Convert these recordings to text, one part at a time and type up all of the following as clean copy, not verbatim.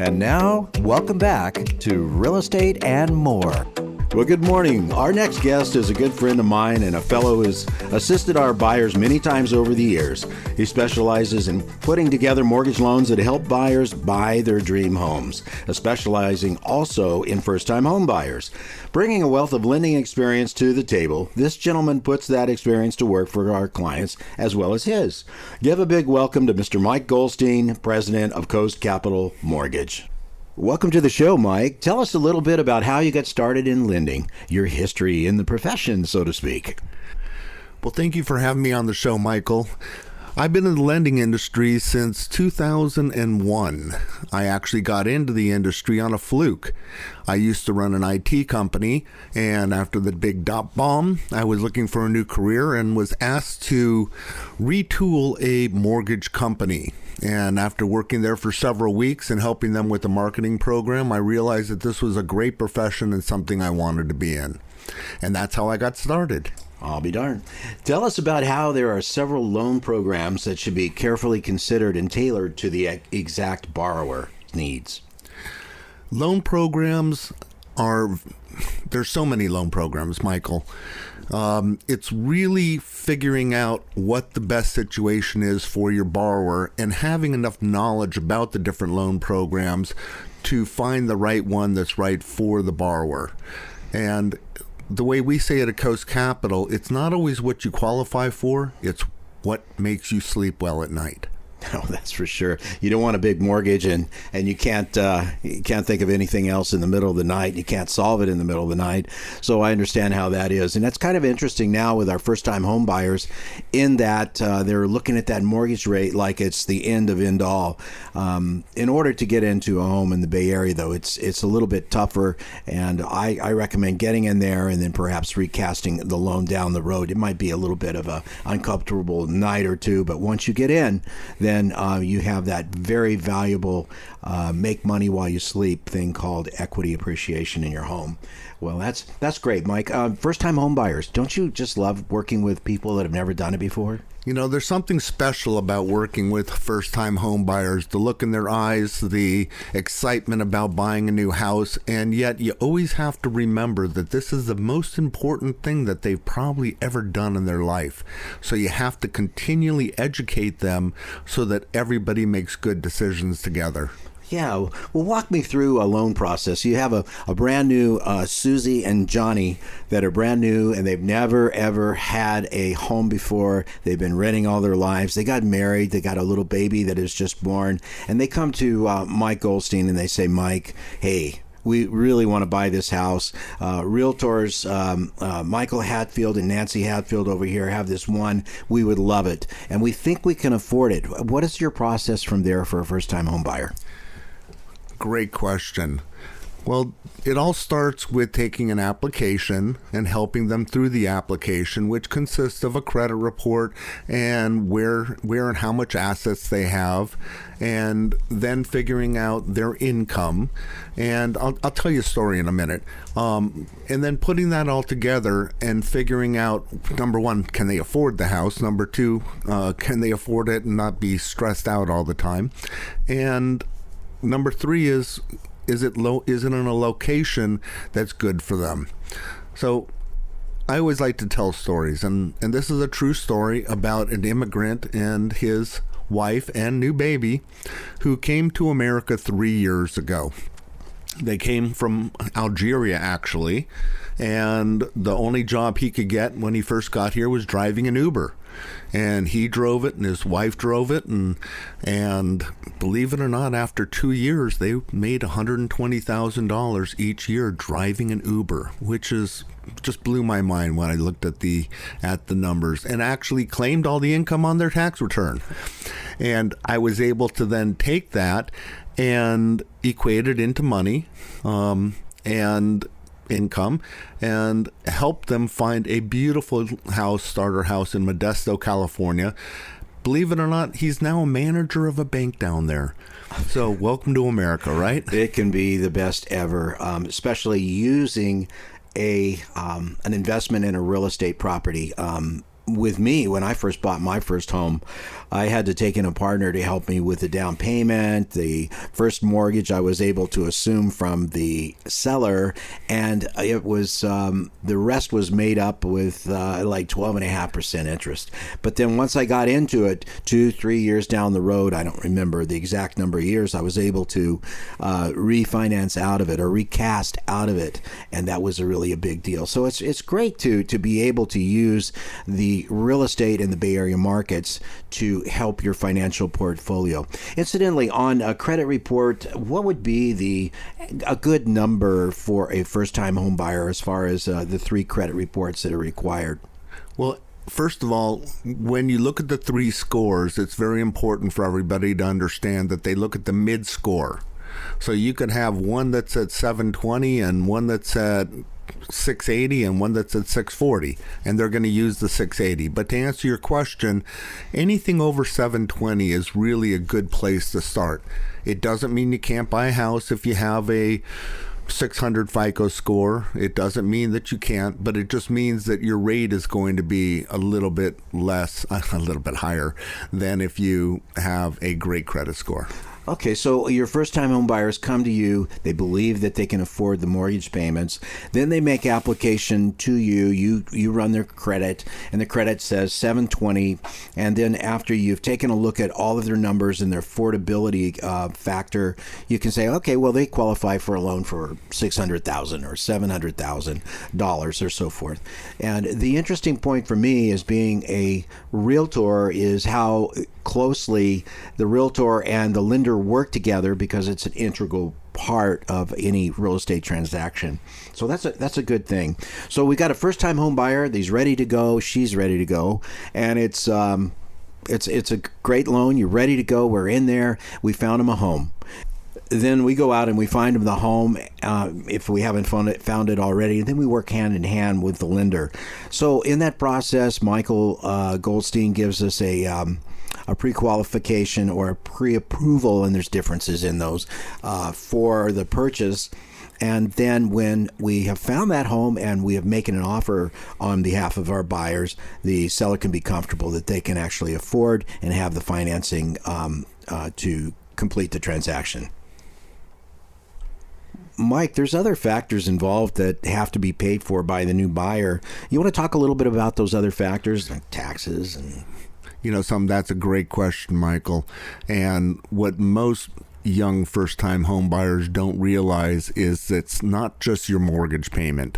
And now, welcome back to Real Estate and More. Well, good morning. Our next guest is a good friend of mine and a fellow who's assisted our buyers many times over the years. He specializes in putting together mortgage loans that help buyers buy their dream homes, specializing also in first-time home buyers. Bringing a wealth of lending experience to the table, this gentleman puts that experience to work for our clients as well as his. Give a big welcome to Mr. Mike Goldstein, president of Coast Capital Mortgage. Welcome to the show, Mike. Tell us a little bit about how you got started in lending, your history in the profession, so to speak. Well, thank you for having me on the show, Michael. I've been in the lending industry since 2001. I actually got into the industry on a fluke. I used to run an IT company, and after the big dot bomb, I was looking for a new career and was asked to retool a mortgage company. And after working there for several weeks and helping them with the marketing program, I realized that this was a great profession and something I wanted to be in. And that's how I got started. I'll be darned. Tell us about how there are several loan programs that should be carefully considered and tailored to the exact borrower needs. Loan programs there's so many loan programs, Michael. It's really figuring out what the best situation is for your borrower and having enough knowledge about the different loan programs to find the right one that's right for the borrower. And the way we say it at Coast Capital, it's not always what you qualify for, it's what makes you sleep well at night. Oh, that's for sure. You don't want a big mortgage and you can't think of anything else in the middle of the night. You can't solve it in the middle of the night. So I understand how that is. And that's kind of interesting now with our first-time home buyers in that they're looking at that mortgage rate like it's the end of end all. In order to get into a home in the Bay Area, though, it's a little bit tougher. And I recommend getting in there and then perhaps recasting the loan down the road. It might be a little bit of a uncomfortable night or two, but once you get in, then you have that very valuable make money while you sleep thing called equity appreciation in your home. Well, that's great, Mike. First-time home buyers, don't you just love working with people that have never done it before? You know, there's something special about working with first-time home buyers, the look in their eyes, the excitement about buying a new house, and yet you always have to remember that this is the most important thing that they've probably ever done in their life. So you have to continually educate them so that everybody makes good decisions together. Yeah, well, walk me through a loan process. You have a brand new Susie and Johnny that are brand new and they've never, ever had a home before. They've been renting all their lives. They got married. They got a little baby that is just born. And they come to Mike Goldstein and they say, Mike, hey, we really want to buy this house. Realtors Michael Hatfield and Nancy Hatfield over here have this one. We would love it. And we think we can afford it. What is your process from there for a first-time home buyer? Great question. Well, it all starts with taking an application and helping them through the application, which consists of a credit report and where and how much assets they have, and then figuring out their income. And I'll tell you a story in a minute. And then putting that all together and figuring out, number one, can they afford the house? Number two, can they afford it and not be stressed out all the time? And number three is it in a location that's good for them? So I always like to tell stories, and this is a true story about an immigrant and his wife and new baby who came to America 3 years ago. They came from Algeria, actually, and the only job he could get when he first got here was driving an Uber. And he drove it and his wife drove it, and believe it or not, after 2 years they made $120,000 each year driving an Uber, which is just blew my mind when I looked at the numbers, and actually claimed all the income on their tax return. And I was able to then take that and equate it into money and income and help them find a beautiful starter house in Modesto, California. Believe it or not, he's now a manager of a bank down there. So welcome to America, right? It can be the best ever, especially using an investment in a real estate property. with me, when I first bought my first home, I had to take in a partner to help me with the down payment. The first mortgage I was able to assume from the seller, and it was the rest was made up with like 12.5% interest. But then once I got into it, 2-3 years down the road, I don't remember the exact number of years, I was able to refinance out of it or recast out of it, and that was really a big deal. So it's great to be able to use the real estate in the Bay Area markets to help your financial portfolio. Incidentally, on a credit report, what would be a good number for a first-time home buyer as far as the 3 credit reports that are required? Well, first of all, when you look at the 3 scores, it's very important for everybody to understand that they look at the mid score. So you could have one that's at 720 and one that's at 680 and one that's at 640, and they're going to use the 680. But to answer your question, anything over 720 is really a good place to start. It doesn't mean you can't buy a house if you have a 600 FICO score. It doesn't mean that you can't, but it just means that your rate is going to be a little bit higher than if you have a great credit score. Okay, so your first-time home buyers come to you. They believe that they can afford the mortgage payments. Then they make application to you. You run their credit, and the credit says 720. And then after you've taken a look at all of their numbers and their affordability factor, you can say, okay, well, they qualify for a loan for $600,000 or $700,000 or so forth. And the interesting point for me as being a realtor is how closely the realtor and the lender work together, because it's an integral part of any real estate transaction. So that's a good thing. So we got a first-time home buyer. He's ready to go. She's ready to go, and it's a great loan. You're ready to go. We're in there. We found him a home. Then we go out and we find him the home, if we haven't found it already, and then we work hand in hand with the lender. So in that process, Michael Goldstein gives us a pre-qualification or a pre-approval, and there's differences in those, for the purchase. And then when we have found that home and we have making an offer on behalf of our buyers, the seller can be comfortable that they can actually afford and have the financing to complete the transaction. Mike, there's other factors involved that have to be paid for by the new buyer. You want to talk a little bit about those other factors, like taxes and... That's a great question, Michael. And what most young first-time home buyers don't realize is it's not just your mortgage payment.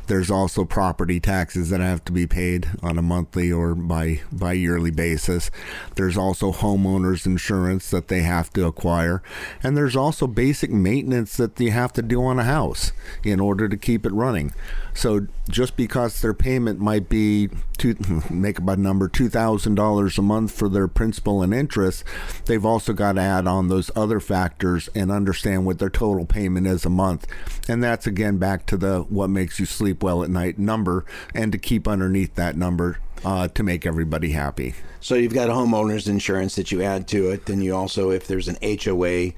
There's also property taxes that have to be paid on a monthly or bi-yearly basis. There's also homeowners insurance that they have to acquire. And there's also basic maintenance that you have to do on a house in order to keep it running. So just because their payment might be, make up a number, $2,000 a month for their principal and interest, they've also got to add on those other factors and understand what their total payment is a month. And that's, again, back to the what makes you sleep well at night number, and to keep underneath that number to make everybody happy. So you've got a homeowner's insurance that you add to it. Then you also, if there's an HOA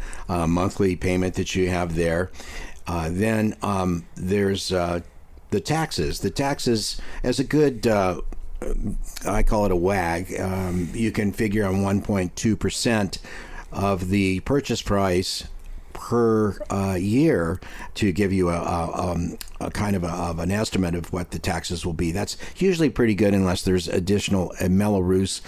monthly payment that you have there, then there's the taxes. The taxes, as a good, I call it a WAG, you can figure on 1.2% of the purchase price per year to give you a kind of an estimate of what the taxes will be. That's usually pretty good unless there's additional Mello-Roos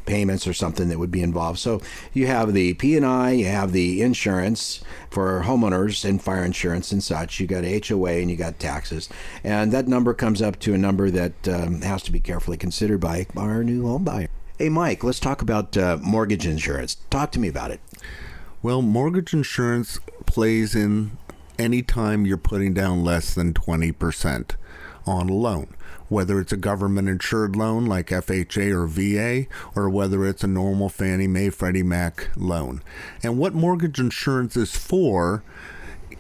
payments or something that would be involved. So you have the P&I, you have the insurance for homeowners and fire insurance and such. You got HOA and you got taxes. And that number comes up to a number that has to be carefully considered by our new home buyer. Hey, Mike, let's talk about mortgage insurance. Talk to me about it. Well, mortgage insurance plays in any time you're putting down less than 20% on a loan, whether it's a government-insured loan like FHA or VA, or whether it's a normal Fannie Mae, Freddie Mac loan. And what mortgage insurance is for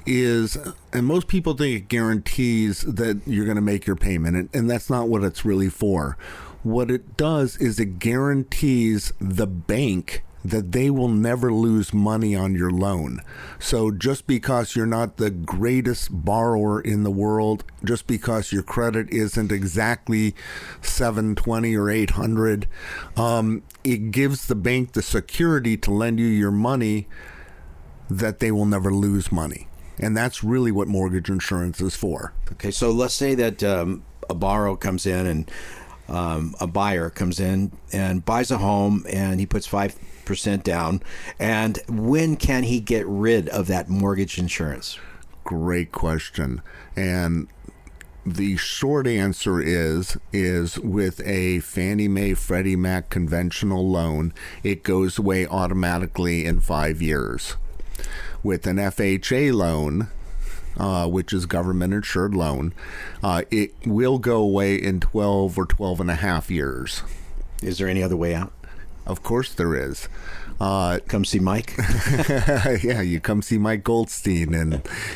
is, and most people think it guarantees that you're going to make your payment, and that's not what it's really for. What it does is it guarantees the bank that they will never lose money on your loan. So just because you're not the greatest borrower in the world, just because your credit isn't exactly 720 or 800, it gives the bank the security to lend you your money that they will never lose money. And that's really what mortgage insurance is for. Okay, so let's say that a borrower comes in and a buyer comes in and buys a home and he puts 5% down. And when can he get rid of that mortgage insurance? Great question. And the short answer is with a Fannie Mae Freddie Mac conventional loan, it goes away automatically in 5 years. With an FHA loan, which is government insured loan, it will go away in 12 or 12 and a half years. Is there any other way out? Of course there is. Come see Mike. Yeah, you come see Mike Goldstein and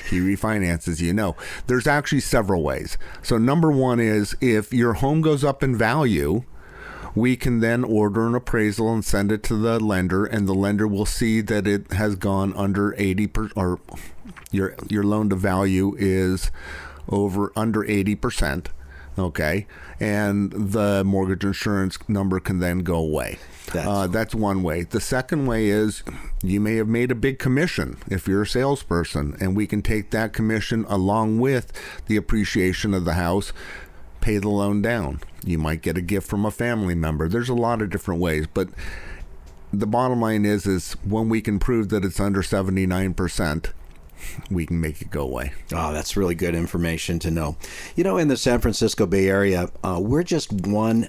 he refinances you. No, there's actually several ways. So number one is if your home goes up in value, we can then order an appraisal and send it to the lender, and the lender will see that it has gone under 80%, or your loan to value is under 80%. Okay, and the mortgage insurance number can then go away. That's one way. The second way is you may have made a big commission if you're a salesperson, and we can take that commission along with the appreciation of the house, pay the loan down. You might get a gift from a family member. There's a lot of different ways, but the bottom line is when we can prove that it's under 79%, we can make it go away. Oh, that's really good information to know. You know, in the San Francisco Bay Area, we're just one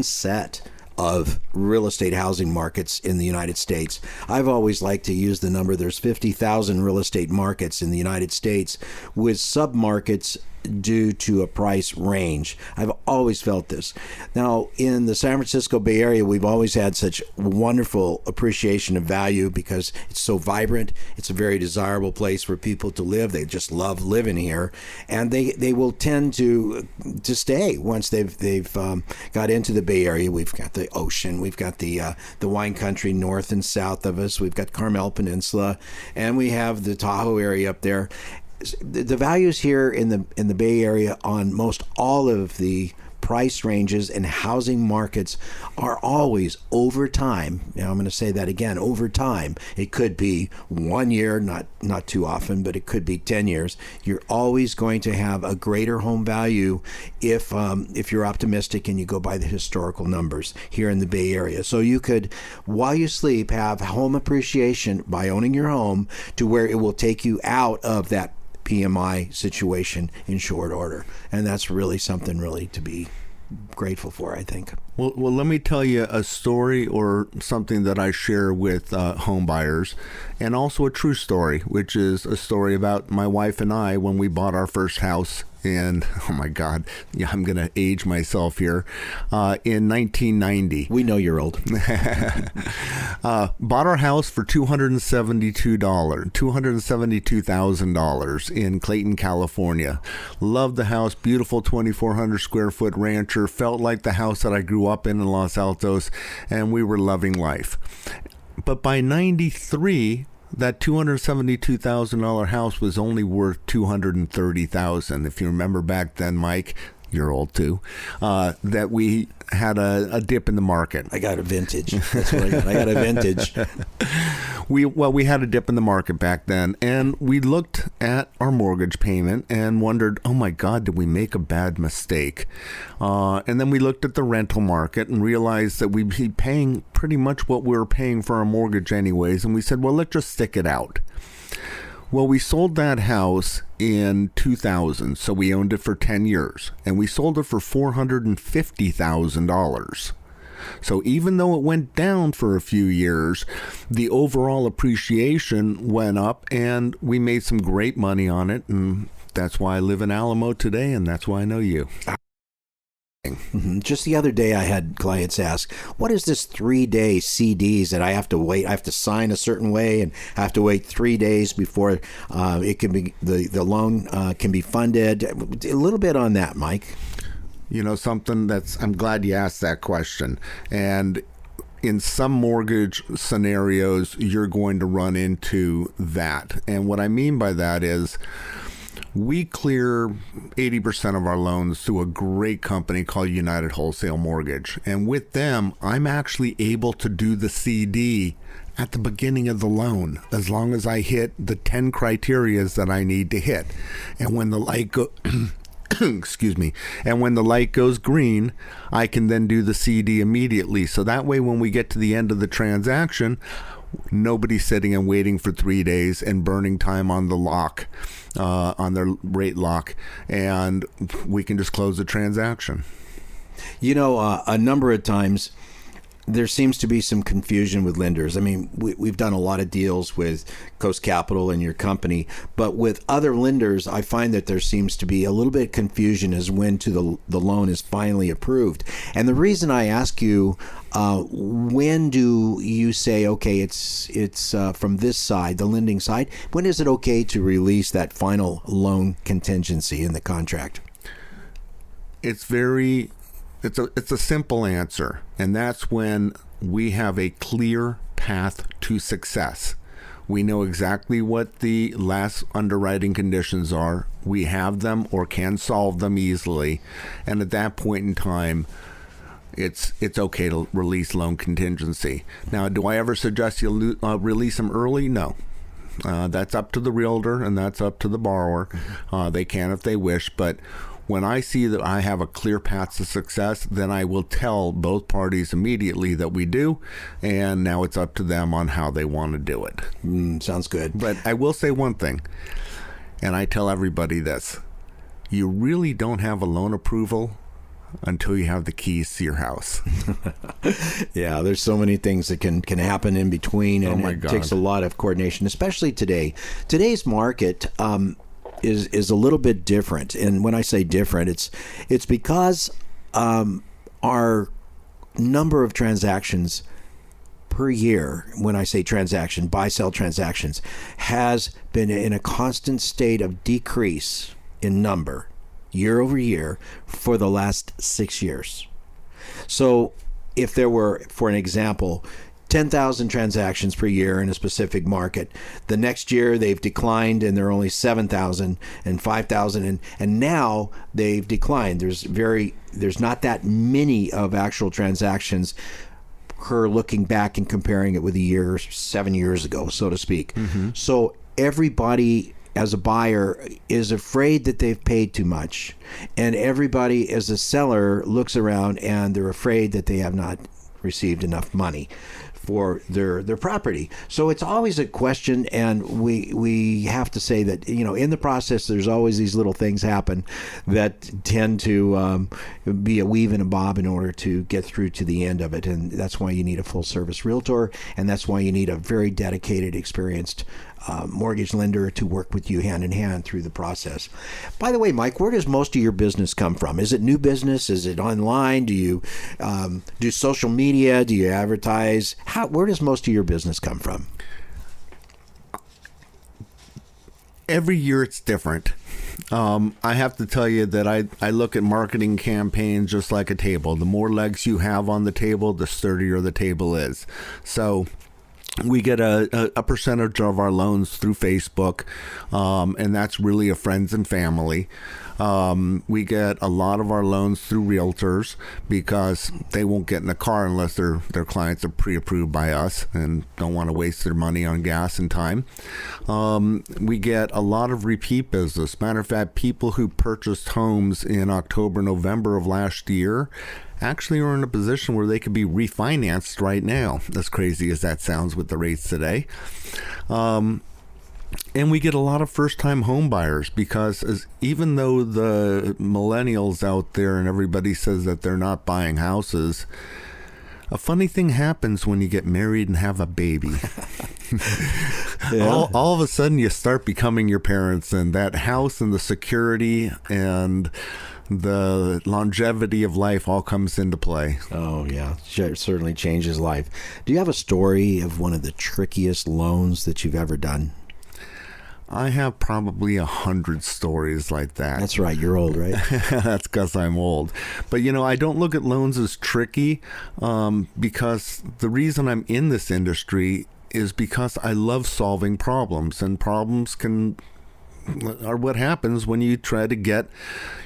set of real estate housing markets in the United States. I've always liked to use the number, there's 50,000 real estate markets in the United States with submarkets due to a price range. I've always felt this. Now, in the San Francisco Bay Area, we've always had such wonderful appreciation of value because it's so vibrant. It's a very desirable place for people to live. They just love living here, and they will tend to stay once they've got into the Bay Area. We've got the ocean, we've got the wine country north and south of us, we've got Carmel Peninsula, and we have the Tahoe area up there. The values here in the Bay Area on most all of the price ranges and housing markets are always over time. Now I'm going to say that again, over time. It could be 1 year, not too often, but it could be 10 years. You're always going to have a greater home value if you're optimistic and you go by the historical numbers here in the Bay Area. So you could, while you sleep, have home appreciation by owning your home to where it will take you out of that PMI situation in short order. And that's really something really to be grateful for, I think. Well, let me tell you a story or something that I share with home buyers, and also a true story, which is a story about my wife and I when we bought our first house in, oh my God, yeah, I'm going to age myself here, in 1990. We know you're old. Bought our house for $272,000 in Clayton, California. Loved the house, beautiful 2,400 square foot rancher, felt like the house that I grew up in Los Altos, and we were loving life. But by 93, that $272,000 house was only worth $230,000. If you remember back then, Mike, you're old too, that we had a dip in the market. I got a vintage. That's what I got. I got a vintage. We had a dip in the market back then, and we looked at our mortgage payment and wondered, oh my God, did we make a bad mistake? And then we looked at the rental market and realized that we'd be paying pretty much what we were paying for our mortgage anyways, and we said, well, let's just stick it out. Well, we sold that house in 2000, so we owned it for 10 years, and we sold it for $450,000. So even though it went down for a few years, the overall appreciation went up, and we made some great money on it, and that's why I live in Alamo today, and that's why I know you. Mm-hmm. Just the other day I had clients ask, what is this 3-day CDs that I have to wait? I have to sign a certain way and I have to wait 3 days before it can be the loan can be funded. A little bit on that, Mike. You know, something I'm glad you asked that question. And in some mortgage scenarios, you're going to run into that. And what I mean by that is we clear 80% of our loans through a great company called United Wholesale Mortgage. And with them, I'm actually able to do the CD at the beginning of the loan, as long as I hit the 10 criterias that I need to hit. And when the light excuse me. And when the light goes green, I can then do the CD immediately. So that way, when we get to the end of the transaction, nobody's sitting and waiting for 3 days and burning time on the lock, on their rate lock, and we can just close the transaction. You know, a number of times there seems to be some confusion with lenders. I mean, we've done a lot of deals with Coast Capital and your company, but with other lenders, I find that there seems to be a little bit of confusion as when to the loan is finally approved. And the reason I ask you, when do you say, okay, it's from this side, the lending side, when is it okay to release that final loan contingency in the contract? It's a simple answer, and that's when we have a clear path to success. We know exactly what the last underwriting conditions are. We have them or can solve them easily, and at that point in time, it's okay to release loan contingency. Now, do I ever suggest you release them early? No. That's up to the realtor and that's up to the borrower. They can if they wish, but when I see that I have a clear path to success, then I will tell both parties immediately that we do, and now it's up to them on how they want to do it. Sounds good. But I will say one thing, and I tell everybody this. You really don't have a loan approval until you have the keys to your house. Yeah, there's so many things that can happen in between, and Oh my it God. takes a lot of coordination, especially today. Today's market is a little bit different, and when I say different, it's because our number of transactions per year, when I say transaction, buy-sell transactions, has been in a constant state of decrease in number year over year for the last 6 years. So if there were, for an example, 10,000 transactions per year in a specific market, the next year they've declined and there are only 7,000 and 5,000, and now they've declined. There's not that many of actual transactions per looking back and comparing it with a year 7 years ago, so to speak. Mm-hmm. So everybody as a buyer is afraid that they've paid too much, and everybody as a seller looks around and they're afraid that they have not received enough money for their property. So it's always a question, and we have to say that, you know, in the process there's always these little things happen that tend to be a weave and a bob in order to get through to the end of it. And that's why you need a full service realtor, and that's why you need a very dedicated, experienced mortgage lender to work with you hand in hand through the process. By the way, Mike, where does most of your business come from? Is it new business? Is it online? Do you do social media? Do you advertise? Where does most of your business come from? Every year it's different. I have to tell you that I look at marketing campaigns just like a table. The more legs you have on the table, the sturdier the table is. So we get a percentage of our loans through Facebook, and that's really a friends and family. We get a lot of our loans through realtors because they won't get in a car unless their clients are pre-approved by us and don't want to waste their money on gas and time. We get a lot of repeat business. Matter of fact, people who purchased homes in October, November of last year actually are in a position where they could be refinanced right now, as crazy as that sounds with the rates today. And we get a lot of first-time home buyers because even though the millennials out there and everybody says that they're not buying houses, a funny thing happens when you get married and have a baby. Yeah. All of a sudden you start becoming your parents, and that house and the security and the longevity of life all comes into play. Oh, yeah. It certainly changes life. Do you have a story of one of the trickiest loans that you've ever done? I have probably 100 stories like that. That's right. You're old, right? That's because I'm old. But, I don't look at loans as tricky because the reason I'm in this industry is because I love solving problems, and problems are what happens when you try to get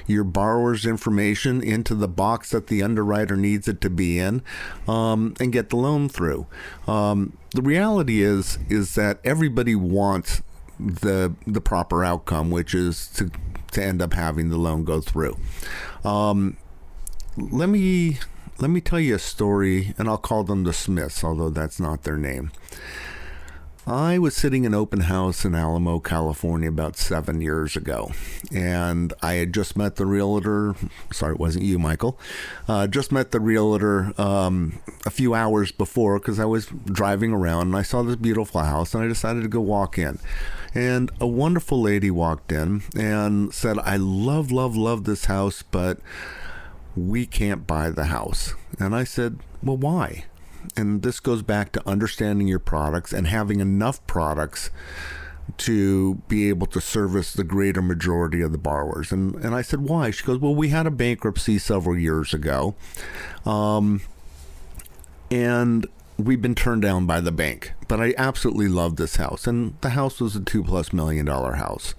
your borrower's information into the box that the underwriter needs it to be in, and get the loan through. The reality is that everybody wants the proper outcome, which is to end up having the loan go through. Let me tell you a story, and I'll call them the Smiths, although that's not their name. I was sitting in open house in Alamo, California about 7 years ago, and I had just met the realtor. Sorry, it wasn't you, Michael. Just met the realtor a few hours before because I was driving around and I saw this beautiful house and I decided to go walk in. And a wonderful lady walked in and said, "I love this house, but we can't buy the house." And I said, "Well, why?" And this goes back to understanding your products and having enough products to be able to service the greater majority of the borrowers. And I said, "Why?" She goes, "Well, we had a bankruptcy several years ago, and we've been turned down by the bank. But I absolutely love this house." And the house was a $2+ million house.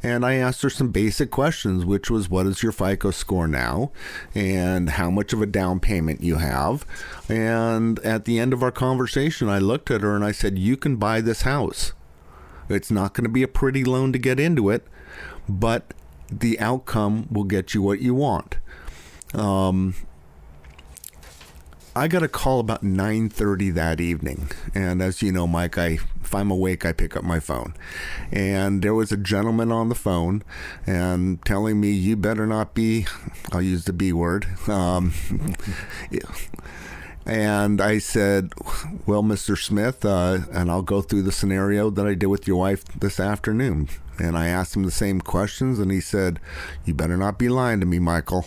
And I asked her some basic questions, which was, what is your FICO score now? And how much of a down payment you have? And at the end of our conversation, I looked at her and I said, "You can buy this house. It's not going to be a pretty loan to get into it, but the outcome will get you what you want." I got a call about 9:30 that evening. And as you know, Mike, if I'm awake, I pick up my phone. And there was a gentleman on the phone and telling me, "You better not be," I'll use the B word. And I said, "Well, Mr. Smith," and I'll go through the scenario that I did with your wife this afternoon. And I asked him the same questions, and he said, "You better not be lying to me, Michael."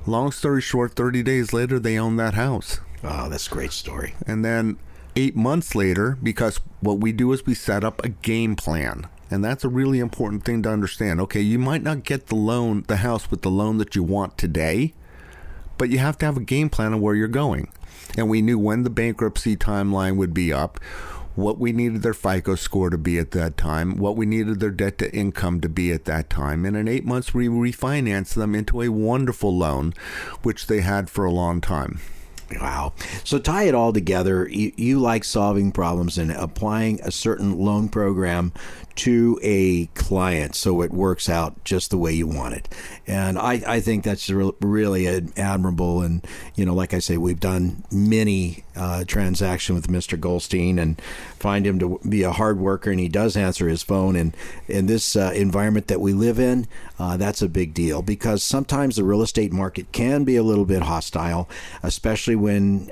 Long story short, 30 days later, they owned that house. Oh, that's a great story. And then 8 months later, because what we do is we set up a game plan. And that's a really important thing to understand. Okay, you might not get the house with the loan that you want today, but you have to have a game plan of where you're going. And we knew when the bankruptcy timeline would be up, what we needed their FICO score to be at that time, what we needed their debt to income to be at that time. And in 8 months, we refinanced them into a wonderful loan, which they had for a long time. Wow. So tie it all together. You like solving problems and applying a certain loan program to a client so it works out just the way you want it. And I think that's really admirable. And, like I say, we've done many transactions with Mr. Goldstein and find him to be a hard worker, and he does answer his phone. And in this environment that we live in, that's a big deal because sometimes the real estate market can be a little bit hostile, especially when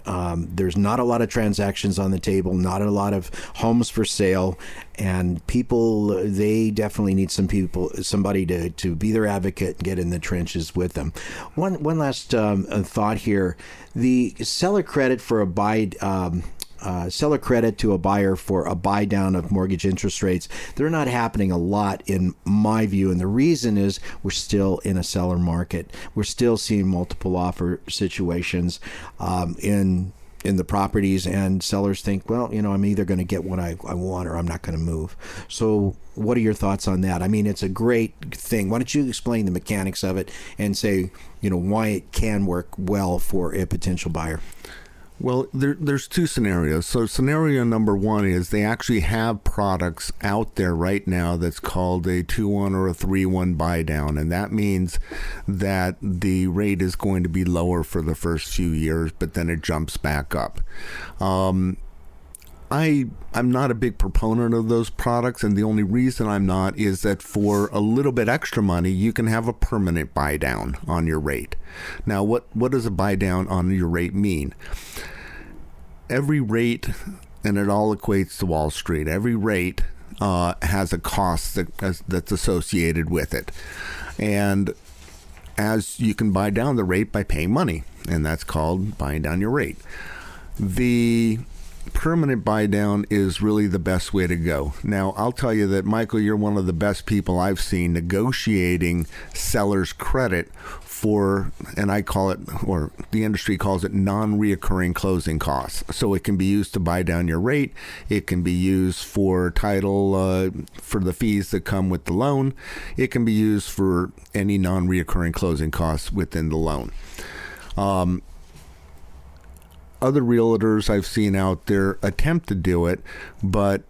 there's not a lot of transactions on the table, not a lot of homes for sale, and people, they definitely need somebody to be their advocate and get in the trenches with them. One last thought here: the seller credit for seller credit to a buyer for a buy down of mortgage interest rates, they're not happening a lot in my view. And the reason is we're still in a seller market. We're still seeing multiple offer situations in the properties, and sellers think, well, I'm either going to get what I want or I'm not going to move. So what are your thoughts on that? I mean, it's a great thing. Why don't you explain the mechanics of it and say, why it can work well for a potential buyer? Well, there's two scenarios. So scenario number one is they actually have products out there right now that's called a 2-1 or a 3-1 buy down. And that means that the rate is going to be lower for the first few years, but then it jumps back up. I'm not a big proponent of those products, and the only reason I'm not is that for a little bit extra money, you can have a permanent buy down on your rate. Now, what does a buy down on your rate mean? Every rate, and it all equates to Wall Street, every rate has a cost that's associated with it. And as you can buy down the rate by paying money, and that's called buying down your rate. The permanent buy down is really the best way to go. Now, I'll tell you that, Michael, you're one of the best people I've seen negotiating seller's credit for, and I call it, or the industry calls it, non-reoccurring closing costs. So it can be used to buy down your rate. It can be used for title, for the fees that come with the loan. It can be used for any non-reoccurring closing costs within the loan. Other realtors I've seen out there attempt to do it, but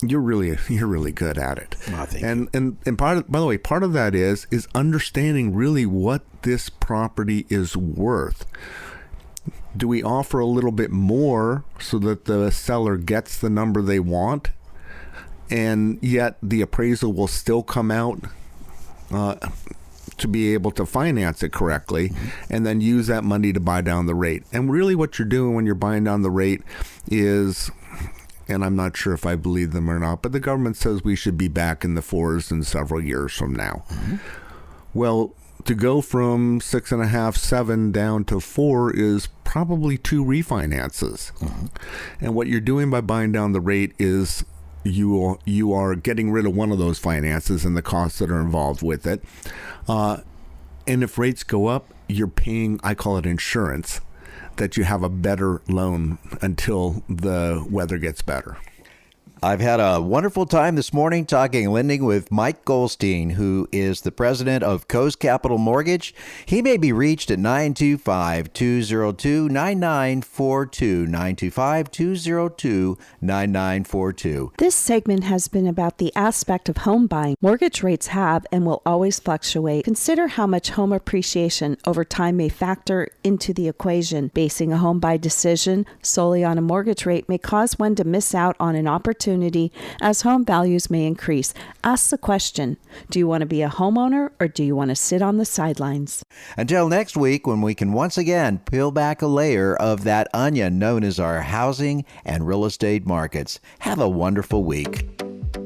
you're really good at it. Oh, and by the way, part of that is understanding really what this property is worth. Do we offer a little bit more so that the seller gets the number they want, and yet the appraisal will still come out to be able to finance it correctly, and then use that money to buy down the rate? And really what you're doing when you're buying down the rate is, and I'm not sure if I believe them or not, but the government says we should be back in the 4s in several years from now. Well, to go from 6.5, 7 down to 4 is probably 2 refinances. And what you're doing by buying down the rate is you are getting rid of one of those finances and the costs that are involved with it. And if rates go up, you're paying, I call it insurance, that you have a better loan until the weather gets better. I've had a wonderful time this morning talking lending with Mike Goldstein, who is the president of Coast Capital Mortgage. He may be reached at 925-202-9942, 925-202-9942. This segment has been about the aspect of home buying. Mortgage rates have and will always fluctuate. Consider how much home appreciation over time may factor into the equation. Basing a home buy decision solely on a mortgage rate may cause one to miss out on an opportunity as home values may increase. Ask the question, do you want to be a homeowner or do you want to sit on the sidelines? Until next week, when we can once again peel back a layer of that onion known as our housing and real estate markets. Have a wonderful week.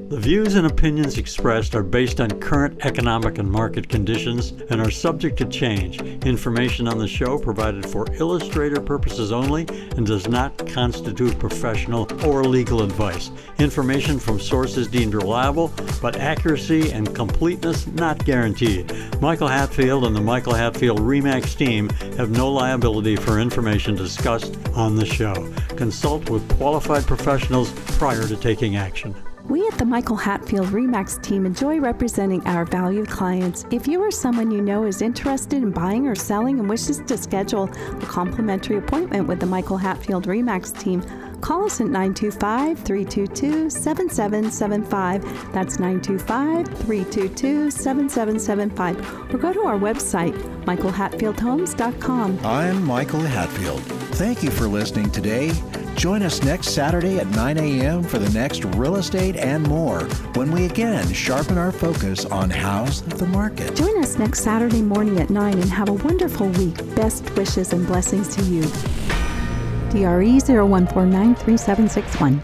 The views and opinions expressed are based on current economic and market conditions and are subject to change. Information on the show provided for illustrator purposes only and does not constitute professional or legal advice. Information from sources deemed reliable, but accuracy and completeness not guaranteed. Michael Hatfield and the Michael Hatfield RE/MAX team have no liability for information discussed on the show. Consult with qualified professionals prior to taking action. We at the Michael Hatfield RE/MAX team enjoy representing our valued clients. If you or someone you know is interested in buying or selling and wishes to schedule a complimentary appointment with the Michael Hatfield RE/MAX team, call us at 925-322-7775. That's 925-322-7775. Or go to our website, michaelhatfieldhomes.com. I'm Michael Hatfield. Thank you for listening today. Join us next Saturday at 9 a.m. for the next Real Estate and More, when we again sharpen our focus on how's the market. Join us next Saturday morning at 9 and have a wonderful week. Best wishes and blessings to you. DRE 01493761.